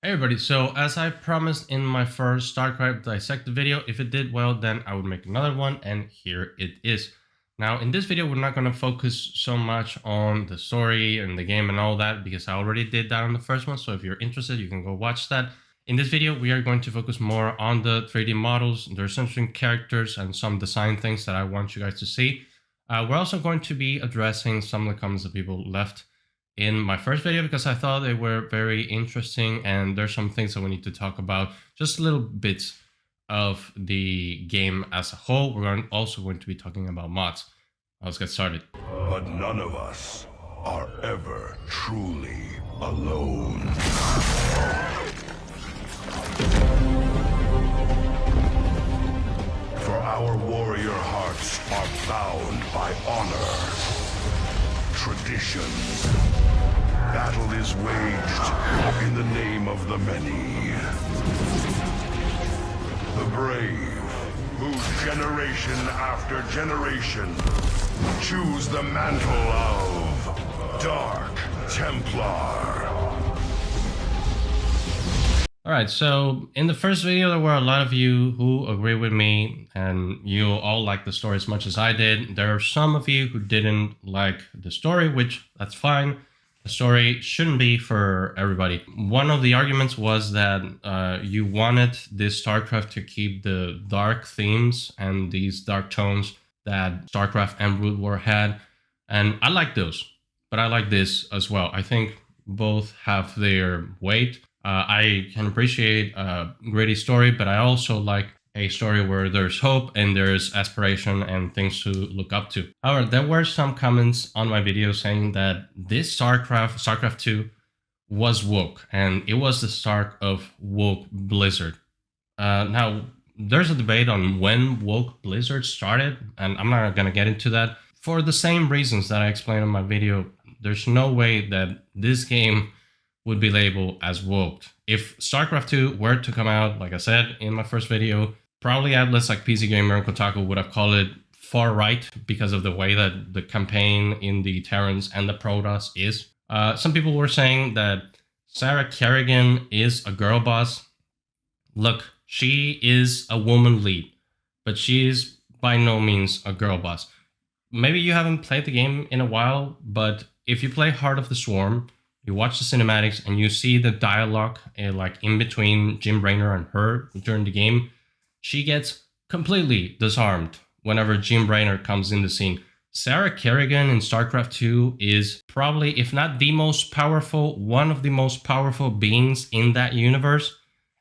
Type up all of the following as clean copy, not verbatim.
Hey everybody, so as I promised in my first StarCraft Dissected video, if it did well, then I would make another one, and here it is. Now, in this video, we're not going to focus so much on the story and the game and all that, because I already did that on the first one, so if you're interested, you can go watch that. In this video, we are going to focus more on the 3D models, their interesting characters, and some design things that I want you guys to see. We're also going to be addressing some of the comments that people left in my first video because I thought they were very interesting, and there's some things that we need to talk about, just little bits of the game as a whole. We're also going to be talking about mods. Let's get started. But none of us are ever truly alone. For our warrior hearts are bound by honor, tradition. Battle is waged in the name of the many. The brave, who generation after generation choose the mantle of Dark Templar. Alright, so in the first video, there were a lot of you who agree with me, and you all like the story as much as I did. There are some of you who didn't like the story, which that's fine. The story shouldn't be for everybody. One of the arguments was that you wanted this StarCraft to keep the dark themes and these dark tones that StarCraft and Brood War had. And I like those, but I like this as well. I think both have their weight. I can appreciate a gritty story, but I also like a story where there's hope and there's aspiration and things to look up to. However, there were some comments on my video saying that this StarCraft 2, was woke, and it was the start of woke Blizzard. Now, there's a debate on when woke Blizzard started, and I'm not going to get into that. For the same reasons that I explained in my video, there's no way that this game would be labeled as woke. If StarCraft 2 were to come out, like I said in my first video, probably outlets like PC Gamer and Kotaku would have called it far right because of the way that the campaign in the Terrans and the Protoss is. Some people were saying that Sarah Kerrigan is a girl boss. Look, she is a woman lead, but she is by no means a girl boss. Maybe you haven't played the game in a while, but if you play Heart of the Swarm, you watch the cinematics and you see the dialogue like in between Jim Raynor and her during the game, she gets completely disarmed whenever Jim Raynor comes in the scene. Sarah Kerrigan in StarCraft 2 is probably, if not the most powerful, one of the most powerful beings in that universe,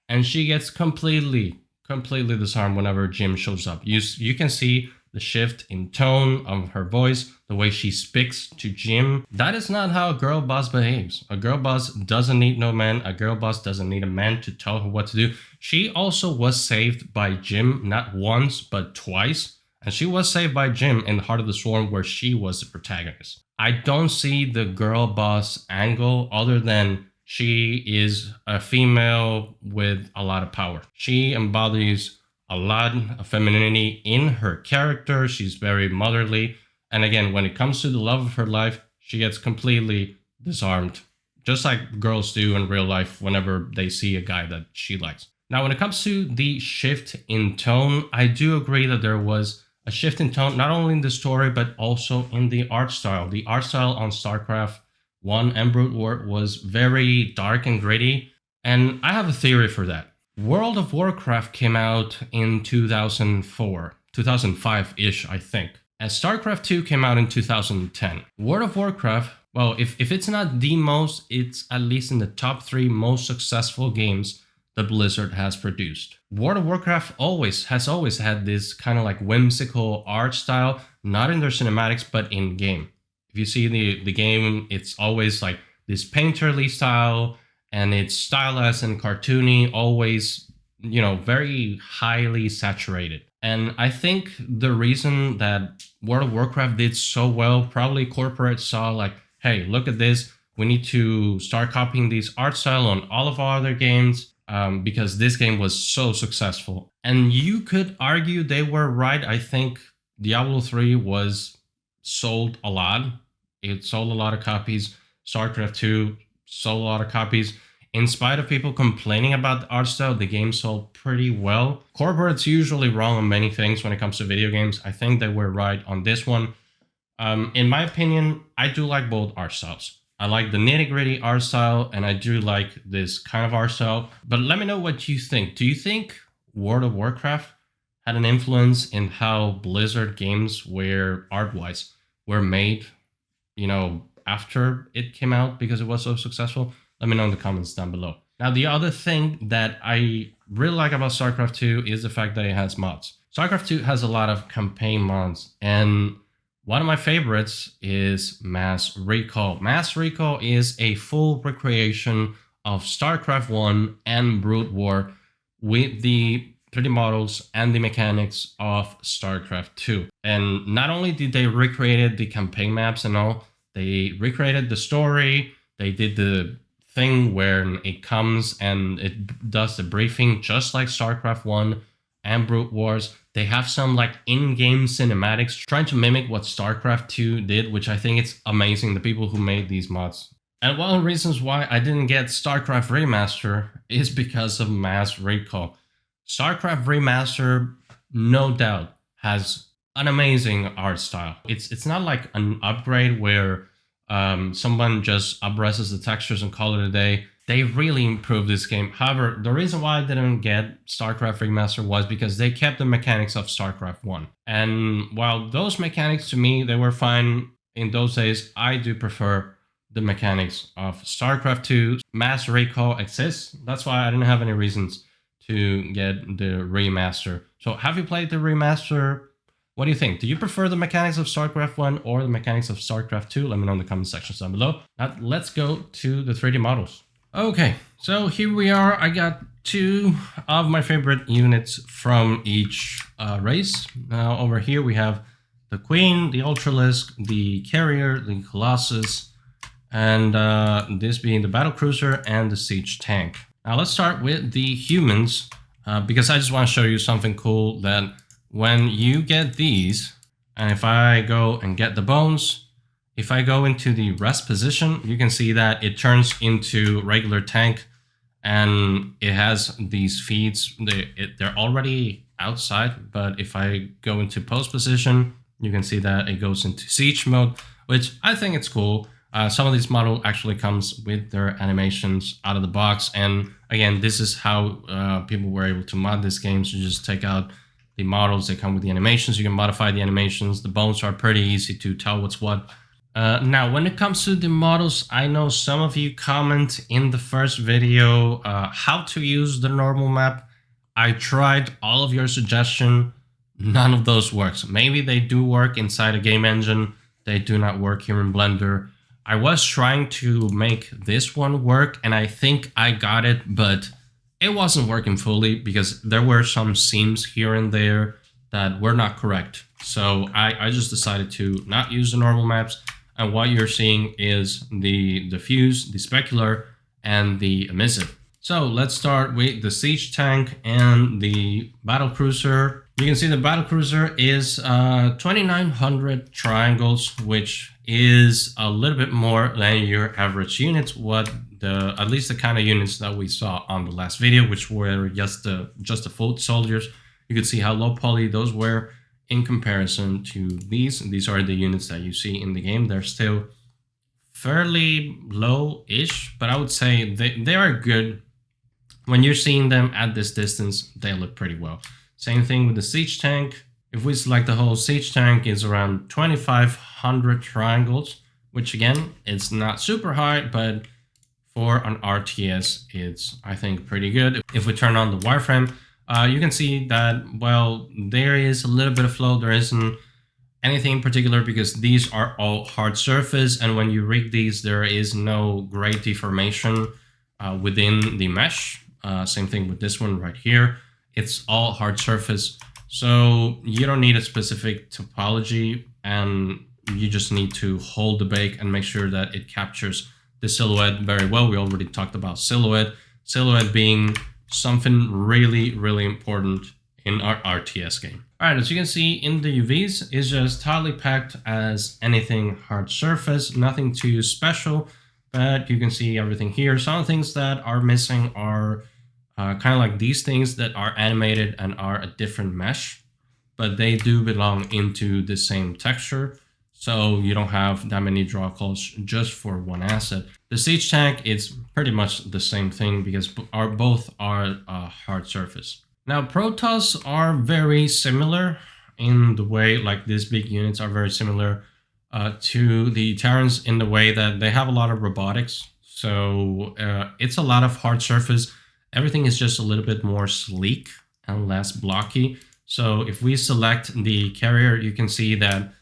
and she gets completely disarmed whenever Jim shows up. You can see the shift in tone of her voice, the way she speaks to Jim. That is not how a girl boss behaves. A girl boss doesn't need no man. A girl boss doesn't need a man to tell her what to do. She also was saved by Jim, not once, but twice. And she was saved by Jim in Heart of the Swarm, where she was the protagonist. I don't see the girl boss angle other than she is a female with a lot of power. She embodies a lot of femininity in her character. She's very motherly. And again, when it comes to the love of her life, she gets completely disarmed, just like girls do in real life whenever they see a guy that she likes. Now, when it comes to the shift in tone, I do agree that there was a shift in tone, not only in the story, but also in the art style. The art style on StarCraft 1 and Brood War was very dark and gritty, and I have a theory for that. World of Warcraft came out in 2004, 2005-ish, I think. And StarCraft 2 came out in 2010. World of Warcraft, well, if it's not the most, it's at least in the top 3 most successful games that Blizzard has produced. World of Warcraft has always had this kind of like whimsical art style, not in their cinematics, but in game. If you see the game, it's always like this painterly style, and it's stylized and cartoony, always, very highly saturated. And I think the reason that World of Warcraft did so well, probably corporate saw like, hey, look at this. We need to start copying this art style on all of our other games because this game was so successful. And you could argue they were right. I think Diablo 3 was sold a lot. It sold a lot of copies. StarCraft 2 sold a lot of copies. In spite of people complaining about the art style, the game sold pretty well. Corporate's usually wrong on many things when it comes to video games. I think they were right on this one. In my opinion, I do like both art styles. I like the nitty-gritty art style, and I do like this kind of art style. But let me know what you think. Do you think World of Warcraft had an influence in how Blizzard games were art-wise were made, after it came out because it was so successful? Let me know in the comments down below. Now, the other thing that I really like about StarCraft 2 is the fact that it has mods. StarCraft 2 has a lot of campaign mods, and one of my favorites is Mass Recall. Mass Recall is a full recreation of StarCraft 1 and Brood War with the 3D models and the mechanics of StarCraft 2. And not only did they recreate the campaign maps and all, they recreated the story, they did the thing where it comes and it does the briefing just like StarCraft 1 and Brood Wars. They have some in-game cinematics trying to mimic what StarCraft 2 did, which I think it's amazing, the people who made these mods. And one of the reasons why I didn't get StarCraft Remaster is because of Mass Recall. StarCraft Remaster, no doubt, has an amazing art style. It's not like an upgrade where someone just up-reses the textures and call it a day. They really improved this game. However, the reason why I didn't get StarCraft Remaster was because they kept the mechanics of StarCraft 1. And while those mechanics, to me, they were fine in those days, I do prefer the mechanics of StarCraft 2. Mass Recall exists. That's why I didn't have any reasons to get the remaster. So have you played the remaster? What do you think? Do you prefer the mechanics of StarCraft 1 or the mechanics of StarCraft 2? Let me know in the comment sections down below. Now, let's go to the 3D models. Okay, so here we are. I got two of my favorite units from each race. Now over here we have the Queen, the Ultralisk, the Carrier, the Colossus, and this being the Battlecruiser and the Siege Tank. Now let's start with the humans, because I just want to show you something cool that when you get these, and if I go and get the bones, if I go into the rest position, you can see that it turns into regular tank, and it has these feeds. They're already outside, but if I go into post position, you can see that it goes into siege mode, which I think it's cool. Some of these models actually comes with their animations out of the box, and again, this is how people were able to mod this game. So just take out the models, they come with the animations. You can modify the animations. The bones are pretty easy to tell what's what. Now, when it comes to the models, I know some of you comment in the first video how to use the normal map. I tried all of your suggestions. None of those works. Maybe they do work inside a game engine. They do not work here in Blender. I was trying to make this one work, and I think I got it, but it wasn't working fully because there were some seams here and there that were not correct. So I just decided to not use the normal maps. And what you're seeing is the diffuse, the specular, and the emissive. So let's start with the siege tank and the battlecruiser. You can see the battlecruiser is 2900 triangles, which is a little bit more than your average units. At least the kind of units that we saw on the last video, which were just the foot soldiers. You could see how low poly those were in comparison to these. These are the units that you see in the game. They're still fairly low-ish, but I would say they are good. When you're seeing them at this distance, they look pretty well. Same thing with the siege tank. If we select the whole siege tank, is around 2500 triangles, which again, it's not super high, but for an RTS, it's, I think, pretty good. If we turn on the wireframe, you can see that, well, there is a little bit of flow. There isn't anything in particular because these are all hard surface, and when you rig these, there is no great deformation within the mesh. Same thing with this one right here. It's all hard surface, so you don't need a specific topology, and you just need to hold the bake and make sure that it captures the silhouette very well. We already talked about silhouette being something really, really important in our RTS game. All right, as you can see in the UVs, it's just tightly packed as anything hard surface, nothing too special. but you can see everything here. Some things that are missing are kind of like these things that are animated and are a different mesh, but they do belong into the same texture. So you don't have that many draw calls just for one asset. The siege tank is pretty much the same thing because both are hard surface. Now Protoss are very similar in the way, like these big units are very similar to the Terrans in the way that they have a lot of robotics. So it's a lot of hard surface. Everything is just a little bit more sleek and less blocky. So if we select the carrier, you can see that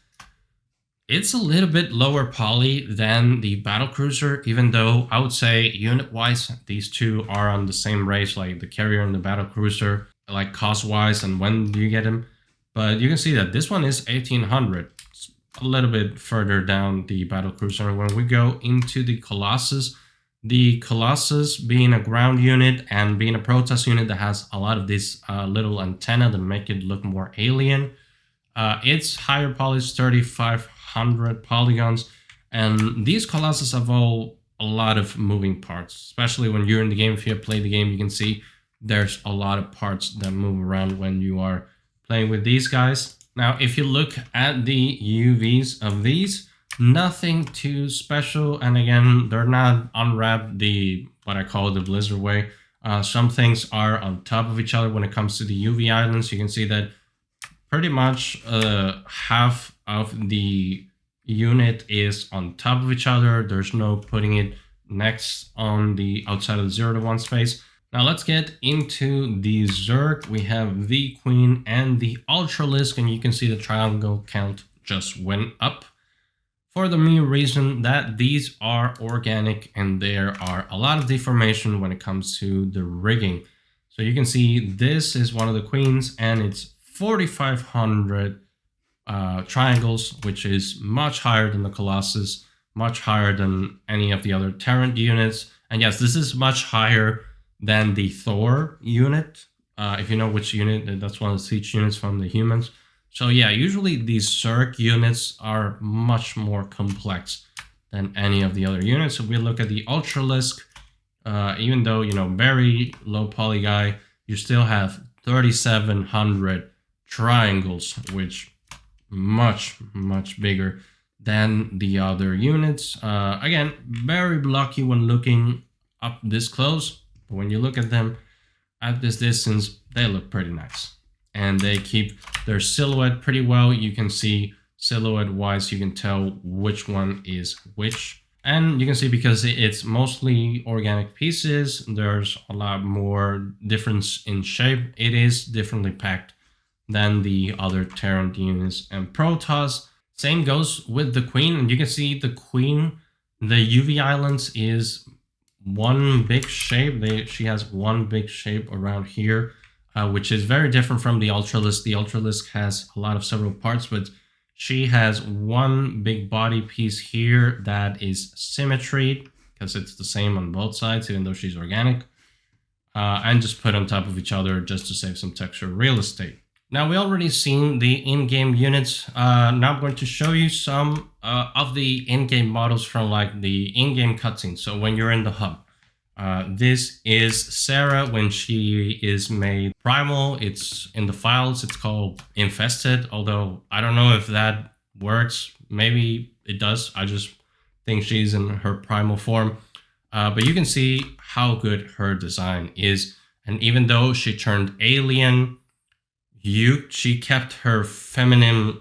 it's a little bit lower poly than the battlecruiser, even though I would say unit-wise, these two are on the same range, like the carrier and the battlecruiser, like cost-wise and when do you get them. But you can see that this one is 1800. It's a little bit further down the battlecruiser. When we go into the Colossus being a ground unit and being a Protoss unit that has a lot of this little antenna that make it look more alien, it's higher polys, 3500 polygons, and these Colossus have all a lot of moving parts, especially when you're in the game. If you have played the game, you can see there's a lot of parts that move around when you are playing with these guys. Now, if you look at the UVs of these, nothing too special, and again, they're not unwrapped the what I call the Blizzard way. Some things are on top of each other when it comes to the UV islands. You can see that pretty much half of the unit is on top of each other. There's no putting it next on the outside of the 0 to 1 space. Now let's get into the Zerg. We have the Queen and the Ultralisk, and you can see the triangle count just went up for the mere reason that these are organic and there are a lot of deformation when it comes to the rigging. So you can see this is one of the Queens and it's 4,500 triangles, which is much higher than the Colossus, much higher than any of the other Terran units. And yes, this is much higher than the Thor unit. If you know which unit, that's one of the siege units from the humans. So yeah, usually these Zerg units are much more complex than any of the other units. So we look at the Ultralisk, even though, you know, very low poly guy, you still have 3,700 triangles, which much bigger than the other units. Again, very blocky when looking up this close, but when you look at them at this distance, they look pretty nice. And they keep their silhouette pretty well. You can see silhouette wise, you can tell which one is which. And you can see because it's mostly organic pieces, there's a lot more difference in shape. It is differently packed than the other Terran units and Protoss. Same goes with the Queen. And you can see the Queen, the UV islands is one big shape. She has one big shape around here. Which is very different from the Ultralisk. The Ultralisk has a lot of several parts, but she has one big body piece here that is symmetry, because it's the same on both sides, even though she's organic, and just put on top of each other just to save some texture real estate. Now, we already seen the in-game units. Now I'm going to show you some of the in-game models from like the in-game cutscenes. So when you're in the hub. This is Sarah when she is made primal. It's in the files. It's called infested, although I don't know if that works. Maybe it does. I just think she's in her primal form. But you can see how good her design is. And even though she turned alien, she kept her feminine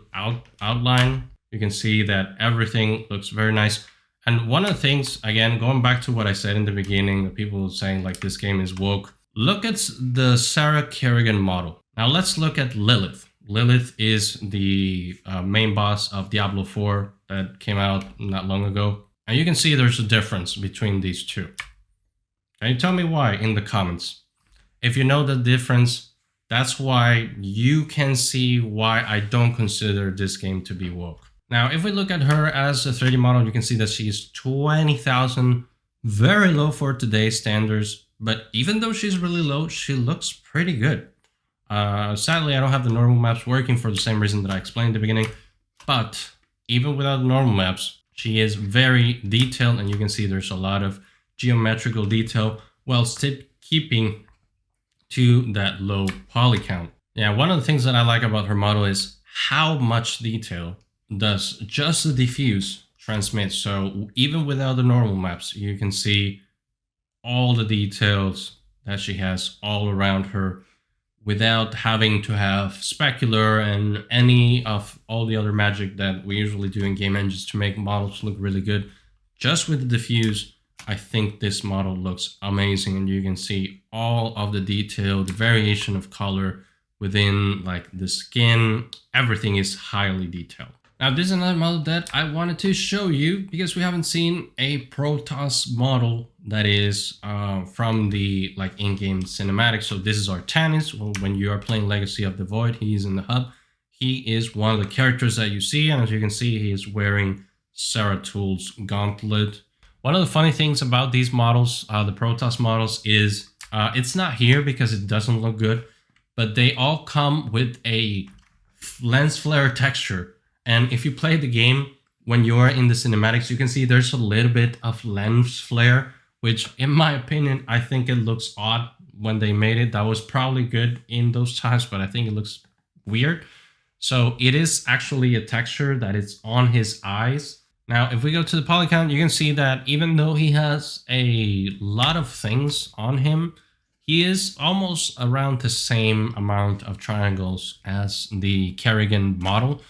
outline. You can see that everything looks very nice. And one of the things, again, going back to what I said in the beginning, the people saying like this game is woke. Look at the Sarah Kerrigan model. Now let's look at Lilith. Lilith is the main boss of Diablo 4 that came out not long ago. And you can see there's a difference between these two. Can you tell me why in the comments? If you know the difference, that's why you can see why I don't consider this game to be woke. Now, if we look at her as a 3D model, you can see that she's 20,000, very low for today's standards. But even though she's really low, she looks pretty good. Sadly, I don't have the normal maps working for the same reason that I explained at the beginning. But even without the normal maps, She is very detailed, and you can see there's a lot of geometrical detail while still keeping to that low poly count. Yeah, one of the things that I like about her model is how much detail does just the diffuse transmit. So even without the normal maps, you can see all the details that she has all around her without having to have specular and any of all the other magic that we usually do in game engines to make models look really good. Just with the diffuse, I think this model looks amazing, and you can see all of the detail, the variation of color within like the skin, everything is highly detailed. Now this is another model that I wanted to show you because we haven't seen a Protoss model that is from the like in-game cinematic. So this is Artanis. Well, when you are playing Legacy of the Void, he is in the hub. He is one of the characters that you see, and as you can see, he is wearing Zerathul's gauntlet. One of the funny things about these models, the Protoss models, is it's not here because it doesn't look good, but they all come with a lens flare texture. And if you play the game, when you're in the cinematics, you can see there's a little bit of lens flare, which in my opinion, I think it looks odd when they made it. That was probably good in those times, but I think it looks weird. So it is actually a texture that is on his eyes. Now, if we go to the poly count, you can see that even though he has a lot of things on him, he is almost around the same amount of triangles as the Kerrigan model.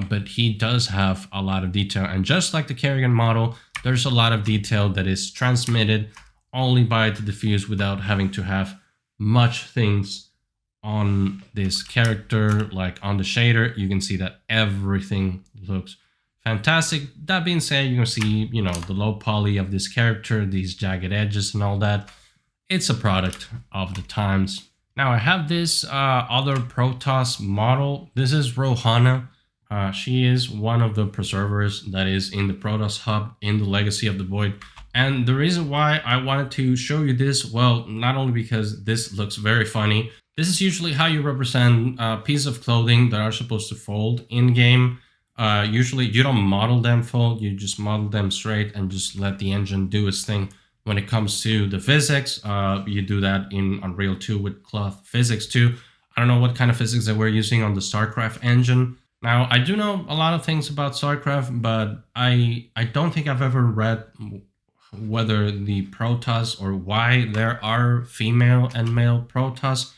But he does have a lot of detail, and just like the Kerrigan model, there's a lot of detail that is transmitted only by the diffuse without having to have much things on this character. Like on the shader, you can see that everything looks fantastic. That being said, you can see, you know, the low poly of this character, these jagged edges and all that. It's a product of the times. Now I have this other Protoss model. This is Rohana. She is one of the preservers that is in the Protoss hub in the Legacy of the Void. And the reason why I wanted to show you this, well, not only because this looks very funny. This is usually how you represent pieces of clothing that are supposed to fold in game. Usually you don't model them fold, you just model them straight and just let the engine do its thing. When it comes to the physics, you do that in Unreal 2 with cloth physics too. I don't know what kind of physics that we're using on the StarCraft engine. Now, I do know a lot of things about StarCraft, but I don't think I've ever read whether the Protoss or why there are female and male Protoss.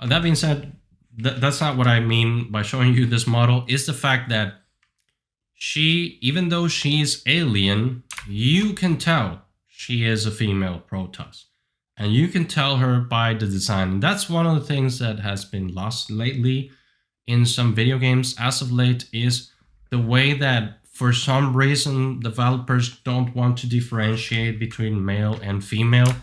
That being said, that's not what I mean by showing you this model. Is the fact that she, even though she's alien, you can tell she is a female Protoss. And you can tell her by the design. And that's one of the things that has been lost lately in some video games as of late, is the way that for some reason developers don't want to differentiate between male and female.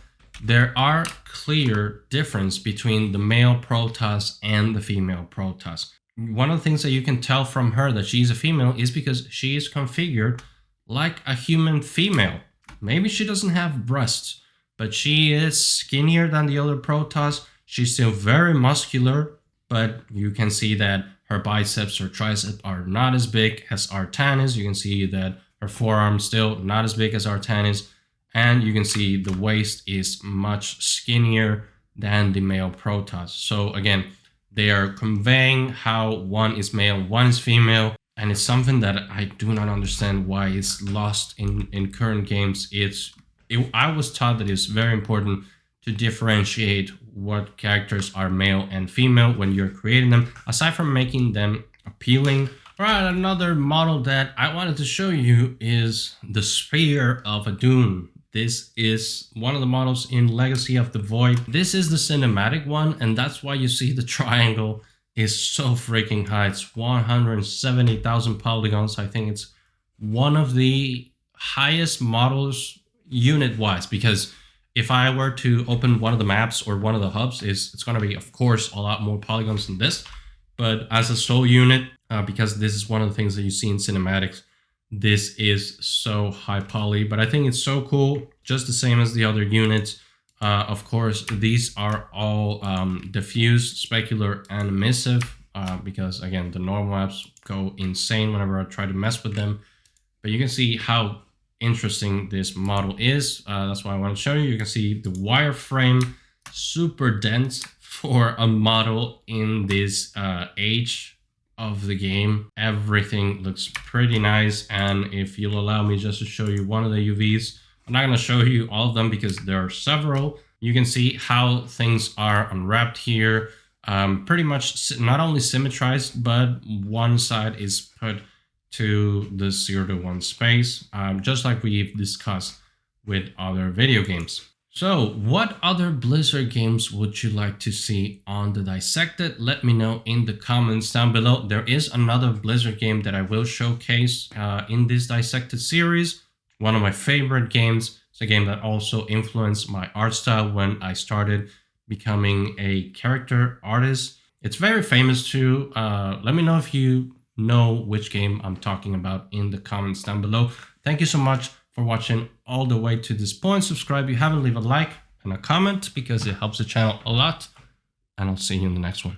There are clear difference between the male Protoss and the female Protoss. One of the things that you can tell from her that she's a female is because she is configured like a human female. Maybe she doesn't have breasts, but she is skinnier than the other Protoss. She's still very muscular, but you can see that her biceps or triceps are not as big as Artanis. You can see that her forearm still not as big as Artanis. And you can see the waist is much skinnier than the male Protoss. So again, they are conveying how one is male, one is female. And it's something that I do not understand why it's lost in current games. I was taught that it's very important to differentiate what characters are male and female when you're creating them, aside from making them appealing. All right, another model that I wanted to show you is the Spear of Adun. This is one of the models in Legacy of the Void. This is the cinematic one, and that's why you see the triangle is so freaking high. It's 170,000 polygons. I think it's one of the highest models unit-wise, because if I were to open one of the maps or one of the hubs, it's going to be, of course, a lot more polygons than this. But as a sole unit, because this is one of the things that you see in cinematics, this is so high poly. But I think it's so cool, just the same as the other units. Of course, these are all diffuse, specular, and emissive, because, again, the normal maps go insane whenever I try to mess with them. but you can see how interesting this model is. That's why I want to show you. You can see the wireframe, super dense for a model in this age of the game. Everything looks pretty nice. And if you'll allow me just to show you one of the UVs, I'm not going to show you all of them because there are several. You can see how things are unwrapped here. Pretty much not only symmetrized, but one side is put to the 0 to 1 space, just like we've discussed with other video games. So what other Blizzard games would you like to see on the Dissected? Let me know in the comments down below. There is another Blizzard game that I will showcase in this Dissected series. One of my favorite games. It's a game that also influenced my art style when I started becoming a character artist. It's very famous too. Let me know if you know which game I'm talking about in the comments down below. Thank you so much for watching all the way to this point. Subscribe if you haven't, leave a like and a comment because it helps the channel a lot. And I'll see you in the next one.